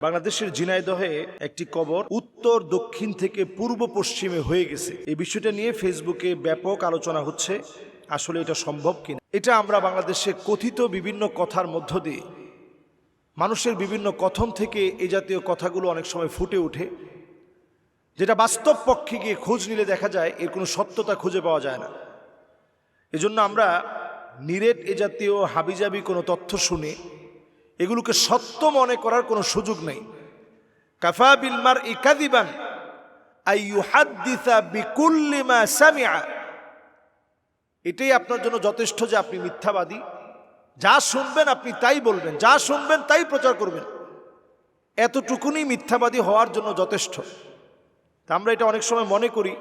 বাংলাদেশের ঝিনাইদহে একটি কবর উত্তর দক্ষিণ থেকে পূর্ব পশ্চিমে হয়ে গেছে। এই বিষয়টা নিয়ে ফেসবুকে ব্যাপক আলোচনা হচ্ছে, আসলে এটা সম্ভব কিনা। এটা আমরা বাংলাদেশে কথিত বিভিন্ন কথার মধ্য দিয়ে, মানুষের বিভিন্ন কথন থেকে এই জাতীয় কথাগুলো অনেক সময় ফুটে ওঠে, যেটা বাস্তব পক্ষে গিয়ে খোঁজ নিলে দেখা যায় এর কোনো সত্যতা খুঁজে পাওয়া যায় না। এজন্য আমরা নিরেট এ জাতীয় হাবিজাবি কোনো তথ্য শুনে এগুলোকে সত্য মনে করার কোনো সুযোগ নেই। কাফা বিল মারই কাযিবান আই ইউহাদ্দিসা বিকুল্লি মা সামিআ, এটাই আপনার জন্য যথেষ্ট যে আপনি মিথ্যাবাদী। যা শুনবেন আপনি তাই বলবেন, যা শুনবেন তাই প্রচার করবেন, এতটুকুনি মিথ্যাবাদী হওয়ার জন্য যথেষ্ট। তা আমরা এটা অনেক সময় মনে করি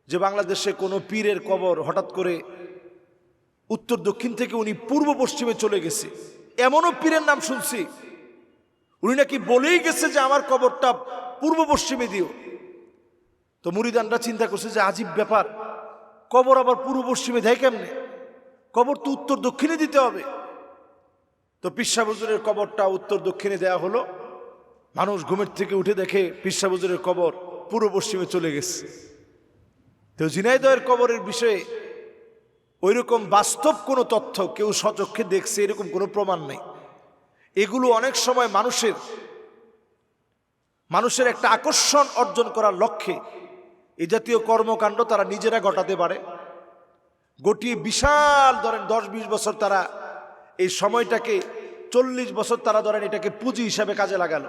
যে বাংলাদেশে কোনো পীরের কবর হঠাৎ করে উত্তর দক্ষিণ থেকে উনি পূর্ব পশ্চিমে চলে গেছে। এমনও পীরের নাম শুনছি উনি নাকি বলেই গেছে যে আমার কবরটা পূর্ব পশ্চিমে দিও। তো মুরিদানরা চিন্তা করছে যে আজীব ব্যাপার, কবর আবার পূর্ব পশ্চিমে দেয় কেমনে? কবর তো উত্তর দক্ষিণে দিতে হবে। তো পীর সাহেব হুজুরের কবরটা উত্তর দক্ষিণে দেয়া হলো। মানুষ ঘুমের থেকে উঠে দেখে পীর সাহেব হুজুরের কবর পূর্ব পশ্চিমে চলে গেছে। তো ঝিনাইদহের কবরের বিষয়ে ওইরকম বাস্তব কোনো তথ্য কেউ স্বচক্ষে দেখছে এরকম কোনো প্রমাণ নেই। এগুলো অনেক সময় মানুষের একটা আকর্ষণ অর্জন করার লক্ষ্যে এই জাতীয় কর্মকাণ্ড তারা নিজেরা ঘটাতে পারে। গটিয়ে বিশাল ধরেন 10-20 বছর তারা এই সময়টাকে, 40 বছর তারা ধরেন এটাকে পুঁজি হিসাবে কাজে লাগালো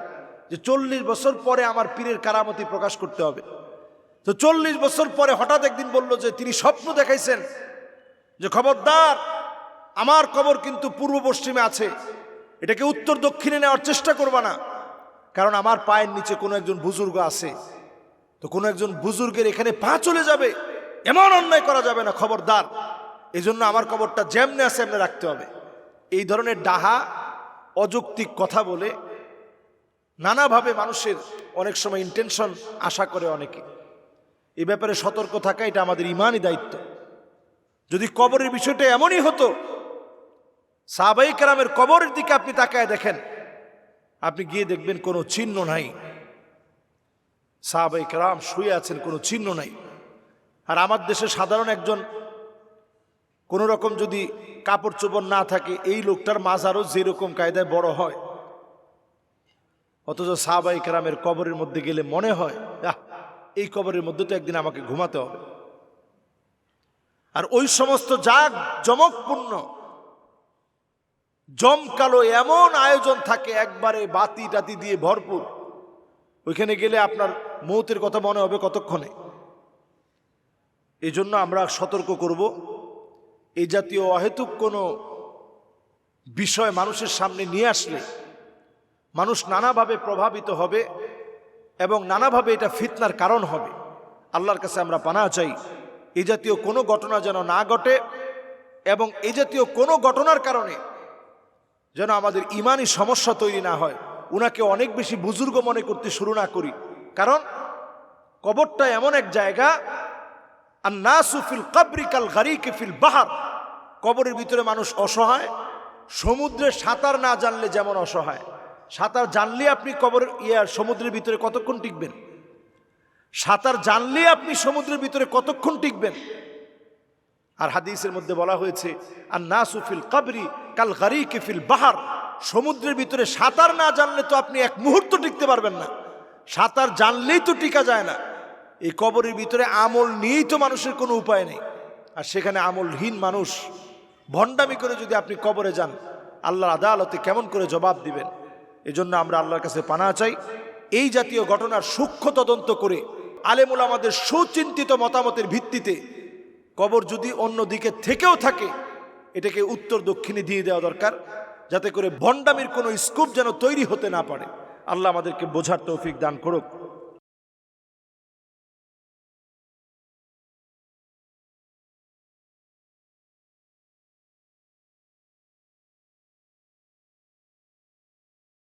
যে 40 বছর পরে আমার পীরের কারামতি প্রকাশ করতে হবে। তো 40 বছর পরে হঠাৎ একদিন বলল যে তিনি স্বপ্ন দেখাইছেন যে খবরদার, আমার কবর কিন্তু পূর্ব পশ্চিমে আছে, এটাকে উত্তর দক্ষিণে নেওয়ার চেষ্টা করবা না, কারণ আমার পায়ের নিচে কোনো একজন বুজুর্গ আছে। তো কোনো একজন বুজুর্গের এখানে পা চলে যাবে, এমন অন্যায় করা যাবে না, খবরদার, এই জন্য আমার কবরটা যেমনে আছে এমনি রাখতে হবে। এই ধরনের ডাহা অযৌক্তিক কথা বলে নানাভাবে মানুষের অনেক সময় ইন্টেনশন আশা করে অনেকে। এই ব্যাপারে সতর্ক থাকা এটা আমাদের ইমানই দায়িত্ব। যদি কবরের বিষয়টা এমনই হতো, সাহাবায়ে কেরামের কবরের দিকে আপনি তাকায় দেখেন, আপনি গিয়ে দেখবেন কোনো চিহ্ন নাই। সাহাবায়ে কেরাম শুয়ে আছেন, কোনো চিহ্ন নাই। আর আমার দেশে সাধারণ একজন কোন রকম যদি কাপড় চোপড় না থাকে, এই লোকটার মাজারও যেরকম কায়দায় বড় হয়, অথচ সাহাবায়ে কেরামের কবরের মধ্যে গেলে মনে হয় এই কবরের মধ্যে তো একদিন আমাকে ঘুমাতে হবে। আর ওই সমস্ত জাগ জমকপূর্ণ জমকালো এমন আয়োজন থাকে, একবারে বাতি টাতি দিয়ে ভরপুর, ওইখানে গেলে আপনার মৌতের কথা মনে হবে কতক্ষণে। এই জন্য আমরা সতর্ক করব, এই জাতীয় অহেতুক কোনো বিষয় মানুষের সামনে নিয়ে আসলে মানুষ নানাভাবে প্রভাবিত হবে এবং নানাভাবে এটা ফিতনার কারণ হবে। আল্লাহর কাছে আমরা পানাহ চাই এই জাতীয় কোনো ঘটনা যেন না ঘটে, এবং এই জাতীয় কোনো ঘটনার কারণে যেন আমাদের ইমানি সমস্যা তৈরি না হয়, উনাকে অনেক বেশি বুজুর্গ মনে করতে শুরু না করি। কারণ কবরটা এমন এক জায়গা, আন-নাসু ফিল কবরি কাল গারিকি ফিল বাহর, কবরের ভিতরে মানুষ অসহায়, সমুদ্রে সাঁতার না জানলে যেমন অসহায়। সাঁতার জানলে আপনি সমুদ্রের ভিতরে কতক্ষণ টিকবেন? সাঁতার জানলে আপনি সমুদ্রের ভিতরে কতক্ষণ টিকবেন? আর হাদিসের মধ্যে বলা হয়েছে আন-নাসু ফিল কবরি কাল গারিকি ফিল বাহর, সমুদ্রের ভিতরে সাঁতার না জানলে তো আপনি এক মুহূর্ত টিকতে পারবেন না। সাঁতার জানলেই তো টিকা যায় না। এই কবরের ভিতরে আমল নিয়েই তো মানুষের কোনো উপায় নেই। আর সেখানে আমলহীন মানুষ ভণ্ডামি করে যদি আপনি কবরে যান, আল্লাহর আদালতে কেমন করে জবাব দিবেন? এজন্য আমরা আল্লাহর কাছে পানাহ চাই, এই জাতীয় ঘটনার সূক্ষ্ম তদন্ত করে আলেম উলামাদের সুচিন্তিত মতামতের ভিত্তিতে কবর যদি অন্য দিকে থেকেও থাকে, এটাকে উত্তর দক্ষিণে দিয়ে দেওয়া দরকার, যাতে করে ভণ্ডামির কোনো স্কোপ যেন তৈরি হতে না পারে। আল্লাহ আমাদেরকে বোঝার তৌফিক দান করুক।